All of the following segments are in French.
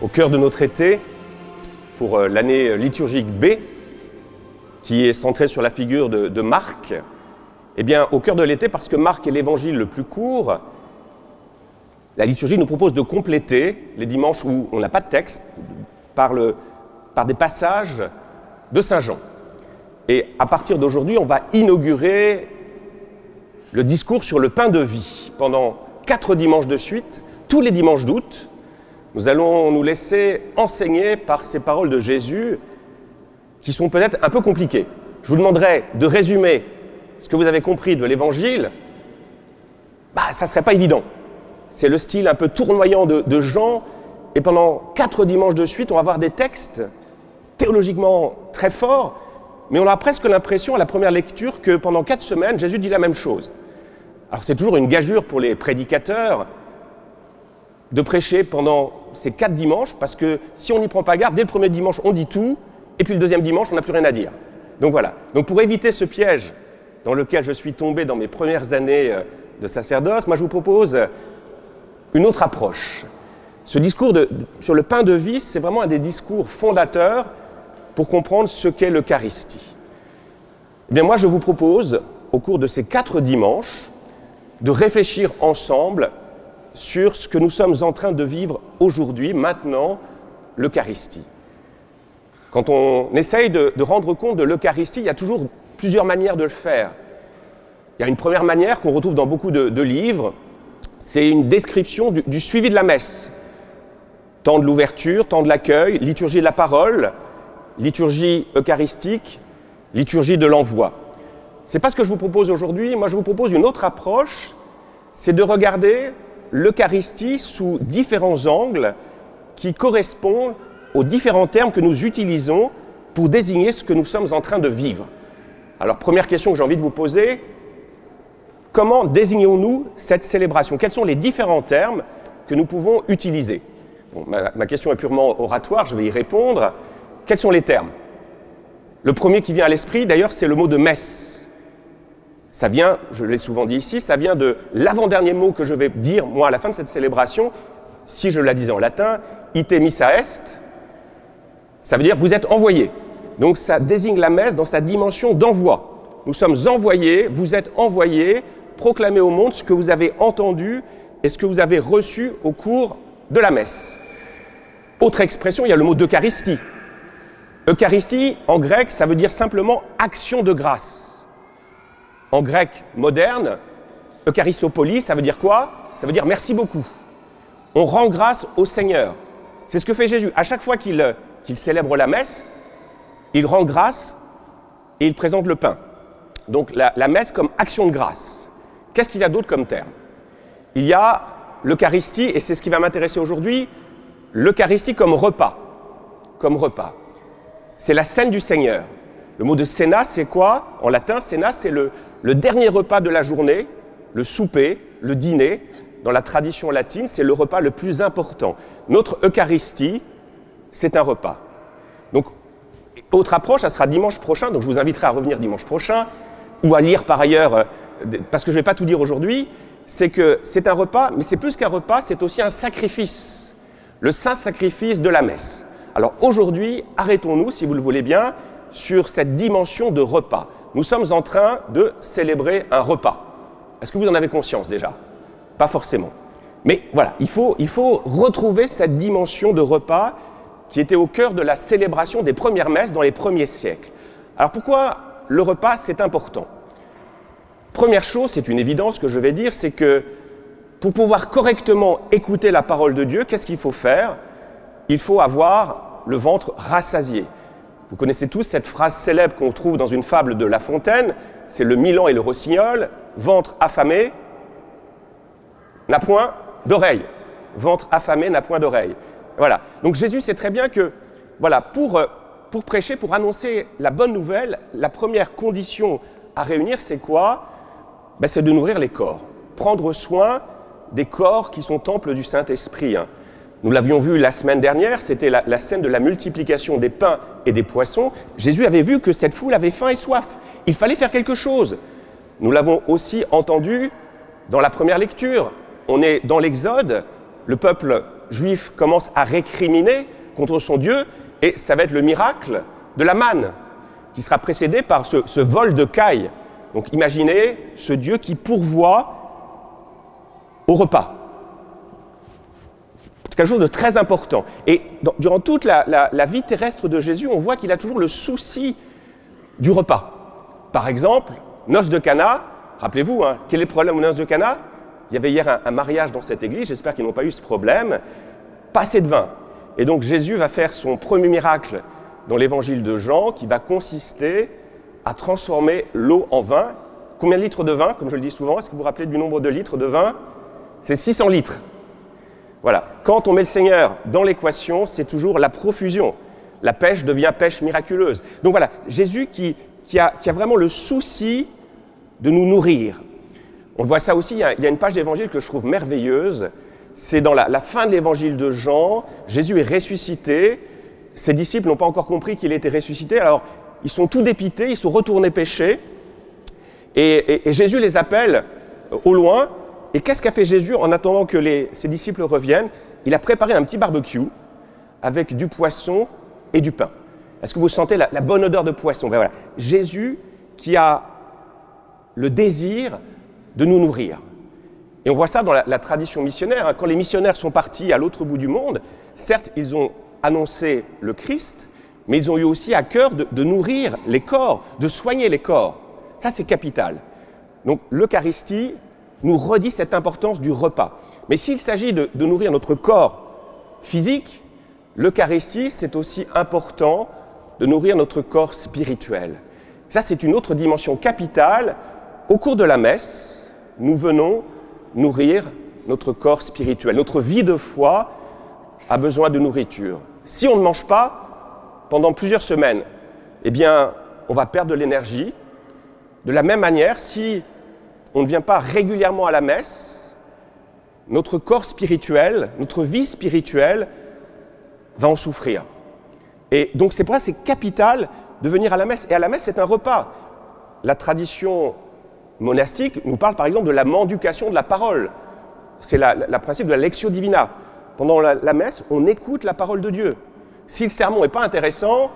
au cœur de notre été, pour l'année liturgique B, qui est centrée sur la figure de Marc. Eh bien, au cœur de l'été, parce que Marc est l'évangile le plus court, la liturgie nous propose de compléter les dimanches où on n'a pas de texte par des passages de Saint Jean. Et à partir d'aujourd'hui, on va inaugurer le discours sur le pain de vie. Pendant 4 dimanches de suite, tous les dimanches d'août, nous allons nous laisser enseigner par ces paroles de Jésus qui sont peut-être un peu compliquées. Je vous demanderai de résumer ce que vous avez compris de l'Évangile. Ça ne serait pas évident. C'est le style un peu tournoyant de Jean. Et pendant 4 dimanches de suite, on va avoir des textes théologiquement très forts, mais on a presque l'impression à la première lecture que pendant 4 semaines, Jésus dit la même chose. Alors c'est toujours une gageure pour les prédicateurs de prêcher pendant ces 4 dimanches, parce que si on n'y prend pas garde, dès le premier dimanche, on dit tout, et puis le deuxième dimanche, on n'a plus rien à dire. Donc voilà. Donc pour éviter ce piège dans lequel je suis tombé dans mes premières années de sacerdoce, moi je vous propose une autre approche. Ce discours sur le pain de vie, c'est vraiment un des discours fondateurs pour comprendre ce qu'est l'Eucharistie. Eh bien moi je vous propose, au cours de ces 4 dimanches, de réfléchir ensemble sur ce que nous sommes en train de vivre aujourd'hui, maintenant, l'Eucharistie. Quand on essaye de rendre compte de l'Eucharistie, il y a toujours plusieurs manières de le faire. Il y a une première manière qu'on retrouve dans beaucoup de livres, c'est une description du suivi de la messe. Temps de l'ouverture, temps de l'accueil, liturgie de la parole, liturgie eucharistique, liturgie de l'envoi. Ce n'est pas ce que je vous propose aujourd'hui. Moi, je vous propose une autre approche, c'est de regarder l'Eucharistie sous différents angles qui correspondent aux différents termes que nous utilisons pour désigner ce que nous sommes en train de vivre. Alors, première question que j'ai envie de vous poser, comment désignons-nous cette célébration? Quels sont les différents termes que nous pouvons utiliser? Bon, ma question est purement oratoire, je vais y répondre. Quels sont les termes? Le premier qui vient à l'esprit, d'ailleurs, c'est le mot de messe. Ça vient, je l'ai souvent dit ici, ça vient de l'avant-dernier mot que je vais dire, moi, à la fin de cette célébration. Si je la disais en latin, ite missa est, ça veut dire vous êtes envoyés. Donc ça désigne la messe dans sa dimension d'envoi. Nous sommes envoyés, vous êtes envoyés, proclamer au monde ce que vous avez entendu et ce que vous avez reçu au cours de la messe. Autre expression, il y a le mot d'Eucharistie. Eucharistie, en grec, ça veut dire simplement action de grâce. En grec moderne, Eucharistopolie, ça veut dire quoi? Ça veut dire merci beaucoup. On rend grâce au Seigneur. C'est ce que fait Jésus. À chaque fois qu'il célèbre la messe, il rend grâce et il présente le pain. Donc la messe comme action de grâce. Qu'est-ce qu'il y a d'autre comme terme? Il y a l'Eucharistie, et c'est ce qui va m'intéresser aujourd'hui, l'Eucharistie comme repas. Comme repas. C'est la scène du Seigneur. Le mot de cena, c'est quoi? En latin, cena, c'est le dernier repas de la journée, le souper, le dîner. Dans la tradition latine, c'est le repas le plus important. Notre Eucharistie, c'est un repas. Donc, autre approche, ça sera dimanche prochain, donc je vous inviterai à revenir dimanche prochain, ou à lire par ailleurs, parce que je ne vais pas tout dire aujourd'hui, c'est que c'est un repas, mais c'est plus qu'un repas, c'est aussi un sacrifice. Le saint sacrifice de la messe. Alors aujourd'hui, arrêtons-nous, si vous le voulez bien, sur cette dimension de repas. Nous sommes en train de célébrer un repas. Est-ce que vous en avez conscience déjà? Pas forcément. Mais voilà, il faut retrouver cette dimension de repas qui était au cœur de la célébration des premières messes dans les premiers siècles. Alors pourquoi le repas, c'est important? Première chose, c'est une évidence que je vais dire, c'est que pour pouvoir correctement écouter la parole de Dieu, qu'est-ce qu'il faut faire? Il faut avoir le ventre rassasié. Vous connaissez tous cette phrase célèbre qu'on trouve dans une fable de La Fontaine, c'est le Milan et le Rossignol, ventre affamé n'a point d'oreille. Ventre affamé n'a point d'oreille. Voilà. Donc Jésus sait très bien que, voilà, pour prêcher, pour annoncer la bonne nouvelle, la première condition à réunir, c'est quoi? C'est de nourrir les corps. Prendre soin des corps qui sont temples du Saint-Esprit. Nous l'avions vu la semaine dernière, c'était la scène de la multiplication des pains et des poissons. Jésus avait vu que cette foule avait faim et soif. Il fallait faire quelque chose. Nous l'avons aussi entendu dans la première lecture. On est dans l'Exode, le peuple juif commence à récriminer contre son Dieu, et ça va être le miracle de la manne, qui sera précédé par ce vol de cailles. Donc imaginez ce Dieu qui pourvoit au repas. C'est quelque chose de très important. Et durant toute la vie terrestre de Jésus, on voit qu'il a toujours le souci du repas. Par exemple, noces de Cana, rappelez-vous, quel est le problème aux noces de Cana? Il y avait hier un mariage dans cette église, j'espère qu'ils n'ont pas eu ce problème, pas assez de vin. Et donc Jésus va faire son premier miracle dans l'évangile de Jean, qui va consister à transformer l'eau en vin. Combien de litres de vin, comme je le dis souvent? Est-ce que vous vous rappelez du nombre de litres de vin? C'est 600 litres. Voilà. Quand on met le Seigneur dans l'équation, c'est toujours la profusion. La pêche devient pêche miraculeuse. Donc voilà, Jésus qui a vraiment le souci de nous nourrir. On voit ça aussi, il y a une page d'évangile que je trouve merveilleuse. C'est dans la fin de l'évangile de Jean. Jésus est ressuscité. Ses disciples n'ont pas encore compris qu'il était ressuscité. Alors, ils sont tout dépités, ils sont retournés pécher. Et Jésus les appelle au loin. Et qu'est-ce qu'a fait Jésus en attendant que ses disciples reviennent? Il a préparé un petit barbecue avec du poisson et du pain. Est-ce que vous sentez la bonne odeur de poisson? Ben voilà. Jésus qui a le désir de nous nourrir. Et on voit ça dans la tradition missionnaire. Quand les missionnaires sont partis à l'autre bout du monde, certes, ils ont annoncé le Christ, mais ils ont eu aussi à cœur de nourrir les corps, de soigner les corps. Ça, c'est capital. Donc, l'Eucharistie nous redit cette importance du repas. Mais s'il s'agit de nourrir notre corps physique, l'Eucharistie, c'est aussi important de nourrir notre corps spirituel. Ça, c'est une autre dimension capitale. Au cours de la messe, nous venons nourrir notre corps spirituel. Notre vie de foi a besoin de nourriture. Si on ne mange pas pendant plusieurs semaines, eh bien, on va perdre de l'énergie. De la même manière, si on ne vient pas régulièrement à la messe, notre corps spirituel, notre vie spirituelle va en souffrir. Et donc c'est pour ça que c'est capital de venir à la messe. Et à la messe, c'est un repas. La tradition monastique nous parle par exemple de la mendication de la parole. C'est le principe de la lectio divina. Pendant la messe, on écoute la parole de Dieu. Si le sermon n'est pas intéressant,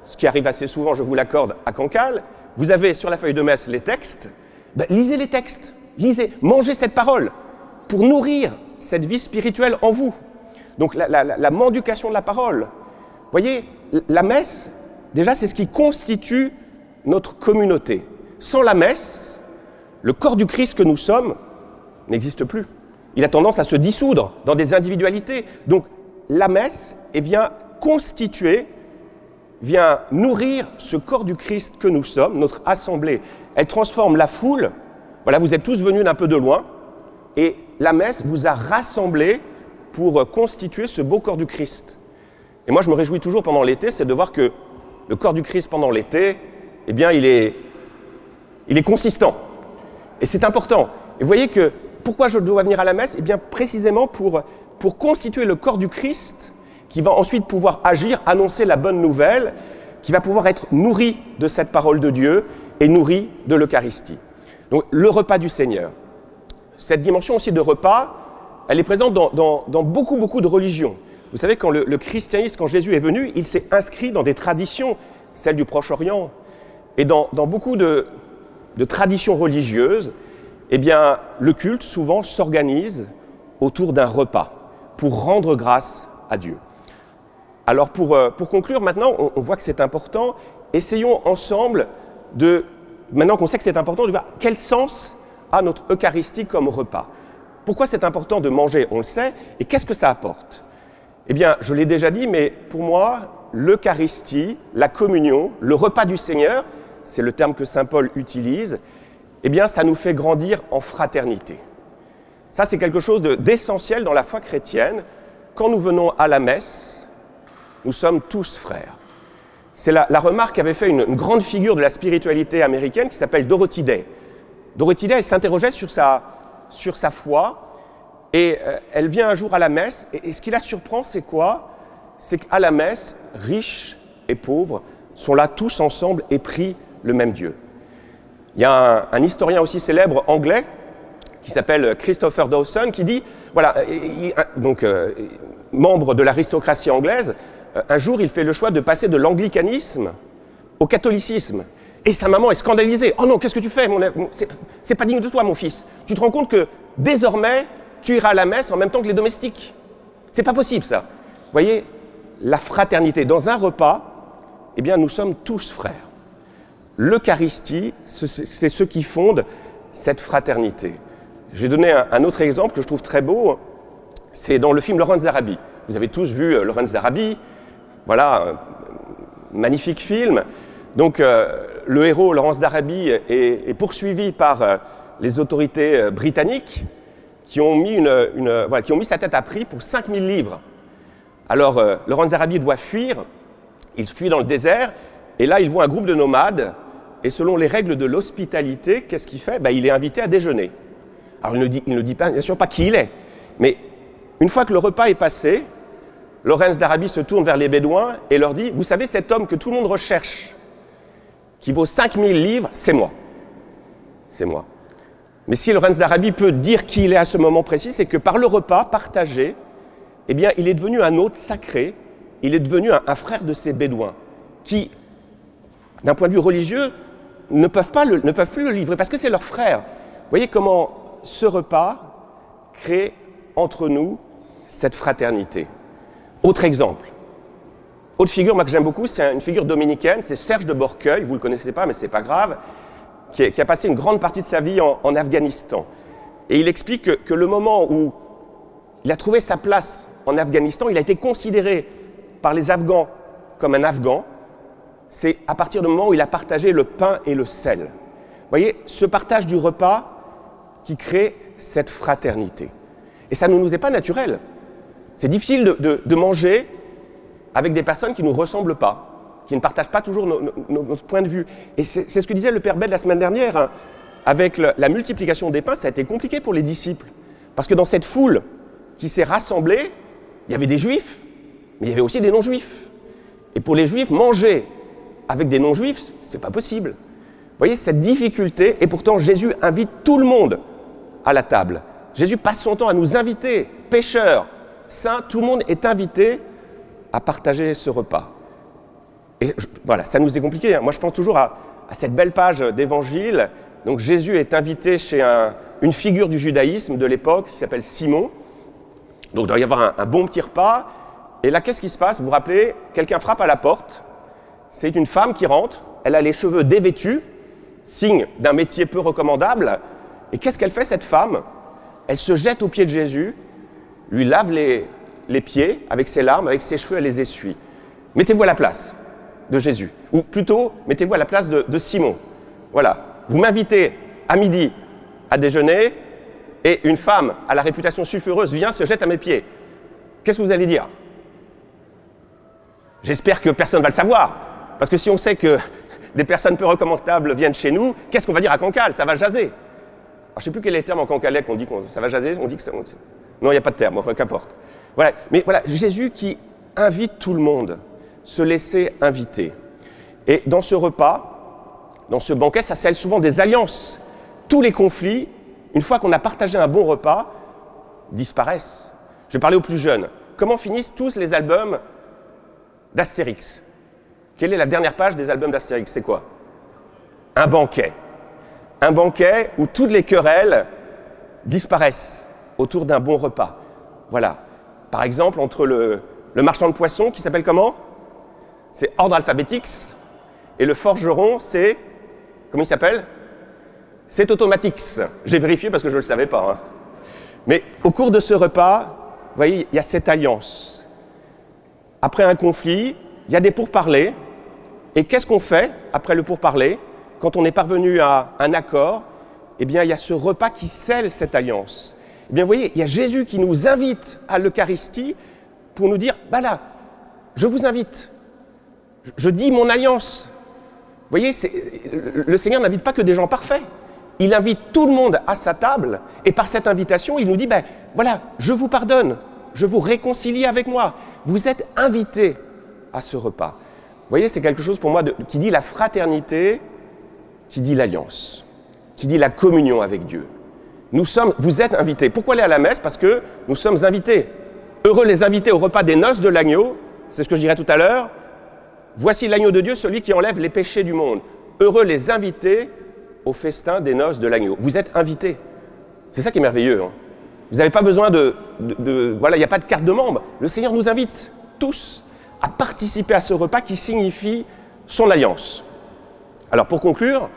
ce qui arrive assez souvent, je vous l'accorde, à Cancale, vous avez sur la feuille de messe les textes, lisez les textes, lisez, mangez cette parole pour nourrir cette vie spirituelle en vous. Donc la mendication de la parole. Vous voyez, la messe, déjà, c'est ce qui constitue notre communauté. Sans la messe, le corps du Christ que nous sommes n'existe plus. Il a tendance à se dissoudre dans des individualités. Donc la messe vient constituer, vient nourrir ce corps du Christ que nous sommes, notre assemblée. Elle transforme la foule. Voilà, vous êtes tous venus d'un peu de loin, et la messe vous a rassemblés pour constituer ce beau corps du Christ. Et moi, je me réjouis toujours pendant l'été, c'est de voir que le corps du Christ pendant l'été, eh bien, il est consistant. Et c'est important. Et vous voyez que pourquoi je dois venir à la messe? Eh bien, précisément pour constituer le corps du Christ qui va ensuite pouvoir agir, annoncer la bonne nouvelle, qui va pouvoir être nourri de cette parole de Dieu et nourri de l'Eucharistie. Donc, le repas du Seigneur. Cette dimension aussi de repas, elle est présente dans beaucoup de religions. Vous savez, quand le christianisme, quand Jésus est venu, il s'est inscrit dans des traditions, celles du Proche-Orient, et dans beaucoup de traditions religieuses, eh bien, le culte, souvent, s'organise autour d'un repas pour rendre grâce à Dieu. Alors, pour conclure, maintenant, on voit que c'est important. Essayons ensemble maintenant qu'on sait que c'est important, de voir quel sens a notre Eucharistie comme repas. Pourquoi c'est important de manger? On le sait. Et qu'est-ce que ça apporte? Eh bien, je l'ai déjà dit, mais pour moi, l'Eucharistie, la communion, le repas du Seigneur, c'est le terme que saint Paul utilise, eh bien, ça nous fait grandir en fraternité. Ça, c'est quelque chose d'essentiel dans la foi chrétienne. Quand nous venons à la messe, nous sommes tous frères. C'est la remarque qu'avait fait une grande figure de la spiritualité américaine qui s'appelle Dorothy Day. Dorothy Day, elle s'interrogeait sur sa foi, et elle vient un jour à la messe, et ce qui la surprend, c'est quoi? C'est qu'à la messe, riches et pauvres sont là tous ensemble et prient le même Dieu. Il y a un historien aussi célèbre anglais qui s'appelle Christopher Dawson, qui dit, voilà, membre de l'aristocratie anglaise, un jour il fait le choix de passer de l'anglicanisme au catholicisme. Et sa maman est scandalisée. « Oh non, qu'est-ce que tu fais? C'est pas digne de toi, mon fils. Tu te rends compte que désormais, tu iras à la messe en même temps que les domestiques. C'est pas possible, ça. » Vous voyez, la fraternité. Dans un repas, eh bien, nous sommes tous frères. L'Eucharistie, c'est ce qui fonde cette fraternité. Je vais donner un autre exemple que je trouve très beau. C'est dans le film Lawrence d'Arabie. Vous avez tous vu Lawrence d'Arabie. Voilà, un magnifique film. Donc, le héros, Lawrence d'Arabie, est poursuivi par les autorités britanniques qui ont mis, qui ont mis sa tête à prix pour 5000 livres. Alors, Lawrence d'Arabie doit fuir. Il fuit dans le désert. Et là, il voit un groupe de nomades. Et selon les règles de l'hospitalité, qu'est-ce qu'il fait? Il est invité à déjeuner. Alors, il ne dit pas, bien sûr pas qui il est. Mais une fois que le repas est passé, Lawrence d'Arabie se tourne vers les Bédouins et leur dit « Vous savez, cet homme que tout le monde recherche, qui vaut 5000 livres, c'est moi. C'est moi. » Mais si Lawrence d'Arabie peut dire qui il est à ce moment précis, c'est que par le repas partagé, eh bien, il est devenu un hôte sacré, il est devenu un frère de ces Bédouins, qui, d'un point de vue religieux, ne peuvent plus le livrer, parce que c'est leur frère. Vous voyez comment ce repas crée entre nous cette fraternité. Autre exemple. Autre figure, moi, que j'aime beaucoup, c'est une figure dominicaine, c'est Serge de Borqueuil, vous ne le connaissez pas, mais ce n'est pas grave, qui a passé une grande partie de sa vie en Afghanistan. Et il explique que le moment où il a trouvé sa place en Afghanistan, il a été considéré par les Afghans comme un Afghan, c'est à partir du moment où il a partagé le pain et le sel. Vous voyez, ce partage du repas qui crée cette fraternité. Et ça ne nous est pas naturel. C'est difficile de manger avec des personnes qui ne nous ressemblent pas, qui ne partagent pas toujours notre point de vue. Et c'est ce que disait le Père Bell la semaine dernière. Hein. Avec la multiplication des pains, ça a été compliqué pour les disciples. Parce que dans cette foule qui s'est rassemblée, il y avait des juifs, mais il y avait aussi des non-juifs. Et pour les juifs, manger avec des non-juifs, c'est pas possible. Vous voyez cette difficulté, et pourtant Jésus invite tout le monde à la table. Jésus passe son temps à nous inviter, pécheurs, saints, tout le monde est invité à partager ce repas. Et voilà, ça nous est compliqué. Hein. Moi, je pense toujours à cette belle page d'évangile. Donc Jésus est invité chez une figure du judaïsme de l'époque qui s'appelle Simon. Donc il doit y avoir un bon petit repas. Et là, qu'est-ce qui se passe? Vous vous rappelez, quelqu'un frappe à la porte. C'est une femme qui rentre. Elle a les cheveux dévêtus, signe d'un métier peu recommandable. Et qu'est-ce qu'elle fait, cette femme? Elle se jette aux pieds de Jésus, lui lave les pieds avec ses larmes, avec ses cheveux, elle les essuie. Mettez-vous à la place de Jésus. Ou plutôt, mettez-vous à la place de Simon. Voilà. Vous m'invitez à midi à déjeuner et une femme à la réputation sulfureuse vient, se jette à mes pieds. Qu'est-ce que vous allez dire? J'espère que personne ne va le savoir. Parce que si on sait que des personnes peu recommandables viennent chez nous, qu'est-ce qu'on va dire à Cancale? Ça va jaser. Alors, je ne sais plus quel est le terme en cancalais qu'on dit que ça va jaser, on dit que ça... Non, il n'y a pas de terme, enfin qu'importe. Voilà. Mais voilà, Jésus qui invite tout le monde, se laisser inviter. Et dans ce repas, dans ce banquet, ça scelle souvent des alliances. Tous les conflits, une fois qu'on a partagé un bon repas, disparaissent. Je vais parler aux plus jeunes. Comment finissent tous les albums d'Astérix? Quelle est la dernière page des albums d'Astérix? C'est quoi? Un banquet. Un banquet où toutes les querelles disparaissent autour d'un bon repas. Voilà. Par exemple, entre le marchand de poissons, qui s'appelle comment? C'est Ordre Alphabetix. Et le forgeron, c'est... Comment il s'appelle? C'est Automatix. J'ai vérifié parce que je ne le savais pas. Hein. Mais au cours de ce repas, vous voyez, il y a cette alliance. Après un conflit, il y a des pourparlers. Et qu'est-ce qu'on fait après le pourparler? Quand on est parvenu à un accord, eh bien, il y a ce repas qui scelle cette alliance. Eh bien, vous voyez, il y a Jésus qui nous invite à l'Eucharistie pour nous dire, bah là, je vous invite, je dis mon alliance. Vous voyez, le Seigneur n'invite pas que des gens parfaits. Il invite tout le monde à sa table, et par cette invitation, il nous dit, ben voilà, je vous pardonne, je vous réconcilie avec moi. Vous êtes invités à ce repas. Vous voyez, c'est quelque chose pour moi qui dit la fraternité, qui dit l'alliance, qui dit la communion avec Dieu. Vous êtes invités. Pourquoi aller à la messe? Parce que nous sommes invités. Heureux les invités au repas des noces de l'agneau, c'est ce que je dirais tout à l'heure. Voici l'agneau de Dieu, celui qui enlève les péchés du monde. Heureux les invités au festin des noces de l'agneau. Vous êtes invités. C'est ça qui est merveilleux. Hein. Vous n'avez pas besoin voilà, il n'y a pas de carte de membre. Le Seigneur nous invite tous à participer à ce repas qui signifie son alliance. Alors pour conclure,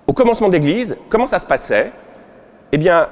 au commencement de l'Église, comment ça se passait? Eh bien,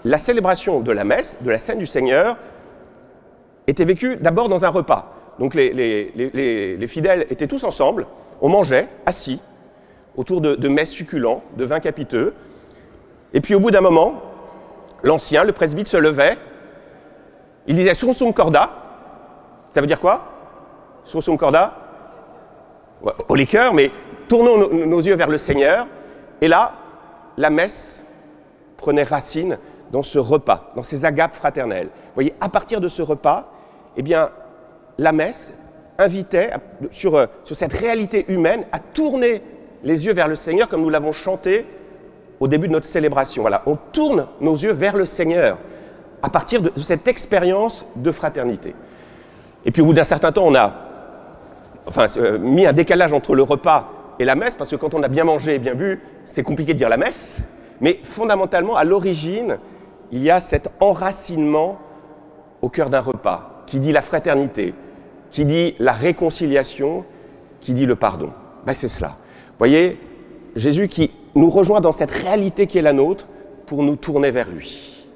la célébration de la messe, de la scène du Seigneur, était vécue d'abord dans un repas. Donc les fidèles étaient tous ensemble, on mangeait, assis, autour de mets succulents, de vins capiteux. Et puis au bout d'un moment, l'ancien, le presbyte, se levait, il disait « Sursum corda ». Ça veut dire quoi? Sursum corda? Au les cœurs, mais tournons nos yeux vers le Seigneur. Et là, la messe prenait racine dans ce repas, dans ces agapes fraternelles. Vous voyez, à partir de ce repas, eh bien, la messe invitait, sur cette réalité humaine, à tourner les yeux vers le Seigneur, comme nous l'avons chanté au début de notre célébration. Voilà, on tourne nos yeux vers le Seigneur à partir de cette expérience de fraternité. Et puis au bout d'un certain temps, on a mis un décalage entre le repas et la messe, parce que quand on a bien mangé et bien bu, c'est compliqué de dire la messe. Mais fondamentalement, à l'origine, il y a cet enracinement au cœur d'un repas, qui dit la fraternité, qui dit la réconciliation, qui dit le pardon. Ben, c'est cela. Vous voyez, Jésus qui nous rejoint dans cette réalité qui est la nôtre pour nous tourner vers lui.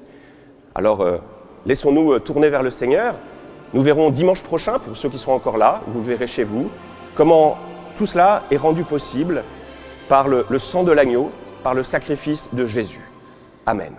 Alors, laissons-nous tourner vers le Seigneur. Nous verrons dimanche prochain, pour ceux qui seront encore là, vous verrez chez vous, comment tout cela est rendu possible par le sang de l'agneau, par le sacrifice de Jésus. Amen.